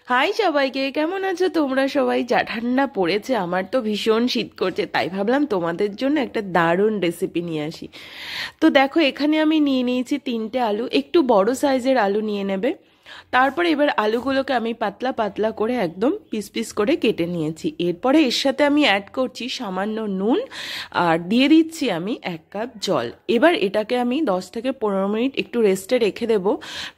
High সবাইকে, কেমন আছো তোমরা সবাই? যা ঠান্ডা পড়েছে, আমার তো ভীষণ শীত করছে, তাই ভাবলাম তোমাদের জন্য একটা দারুণ রেসিপি নিয়ে আসি। তো দেখো, এখানে আমি নিয়ে নিয়েছি 3টে আলু, একটু বড় সাইজের আলু নিয়ে নেবে। তারপরে এবার আলুগুলোকে আমি পাতলা পাতলা করে একদম পিস পিস করে কেটে নিয়েছি। এরপরে এর সাথে আমি অ্যাড করছি সামান্য নুন, আর দিয়ে দিচ্ছি আমি 1 কাপ জল। এবার এটাকে আমি 10 থেকে 15 মিনিট একটু রেস্টে রেখে দেবো,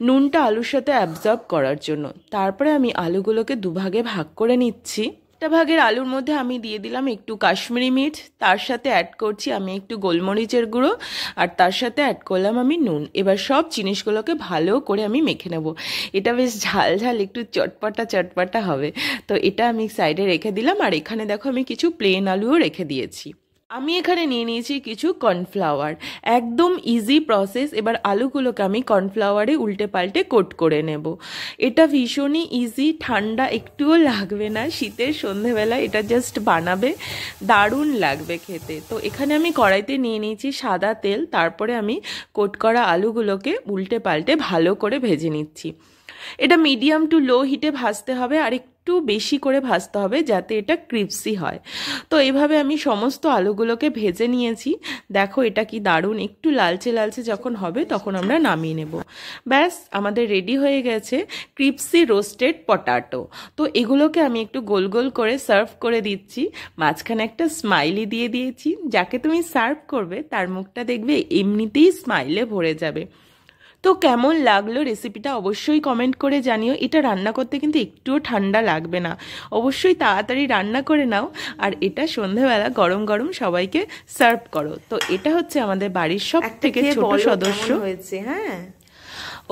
নুনটা আলুর সাথে অ্যাবজর্ব করার জন্য। তারপরে আমি আলুগুলোকে দুভাগে ভাগ করে নিচ্ছি। একটা ভাগের আলুর মধ্যে আমি দিয়ে দিলাম একটু কাশ্মীরি মির্চ, তার সাথে অ্যাড করছি আমি একটু গোলমরিচের গুঁড়ো, আর তার সাথে অ্যাড করলাম আমি নুন। এবার সব জিনিসগুলোকে ভালো করে আমি মেখে নেব। এটা বেশ ঝাল ঝাল একটু চটপটা চটপটা হবে। তো এটা আমি সাইডে রেখে দিলাম, আর এখানে দেখো আমি কিছু প্লেন আলুও রেখে দিয়েছি। আমি এখানে নিয়ে নিয়েছি কিছু কর্নফ্লাওয়ার, একদম ইজি প্রসেস। এবার আলুগুলোকে আমি কর্নফ্লাওয়ারে উল্টে পাল্টে কোট করে নেব। এটা ভীষণই ইজি, ঠান্ডা একটুও লাগবে না। শীতের সন্ধেবেলা এটা জাস্ট বানাবে, দারুণ লাগবে খেতে। তো এখানে আমি কড়াইতে নিয়ে নিয়েছি সাদা তেল, তারপরে আমি কোট করা আলুগুলোকে উল্টে পাল্টে ভালো করে ভেজে নিচ্ছি। এটা মিডিয়াম টু লো হিটে ভাজতে হবে, আর একটু বেশি করে ভাজতে হবে যাতে এটা ক্রিপসি হয়। তো এইভাবে আমি সমস্ত আলুগুলোকে ভেজে নিয়েছি। দেখো এটা কি দারুণ, একটু লালচে লালচে যখন হবে তখন আমরা নামিয়ে নেব। ব্যাস, আমাদের রেডি হয়ে গেছে ক্রিপসি রোস্টেড পটাটো। তো এগুলোকে আমি একটু গোল গোল করে সার্ভ করে দিচ্ছি। মাঝখানে একটা স্মাইলি দিয়ে দিয়েছি, যাকে তুমি সার্ভ করবে তার মুখটা দেখবে এমনিতেই স্মাইলে ভরে যাবে। তো কেমন লাগলো রেসিপিটা অবশ্যই কমেন্ট করে জানিও। এটা রান্না করতে কিন্তু একটুও ঠান্ডা লাগবে না, অবশ্যই তাড়াতাড়ি রান্না করে নাও, আর এটা সন্ধ্যাবেলা গরম গরম সবাইকে সার্ভ করো। তো এটা হচ্ছে আমাদের বাড়ির সব থেকে ছোট সদস্য হয়েছে। হ্যাঁ,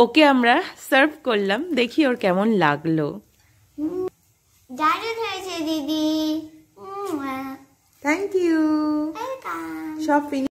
ওকে আমরা সার্ভ করলাম, দেখি ওর কেমন লাগলো। দারুণ হয়েছে দিদি। Thank you. সব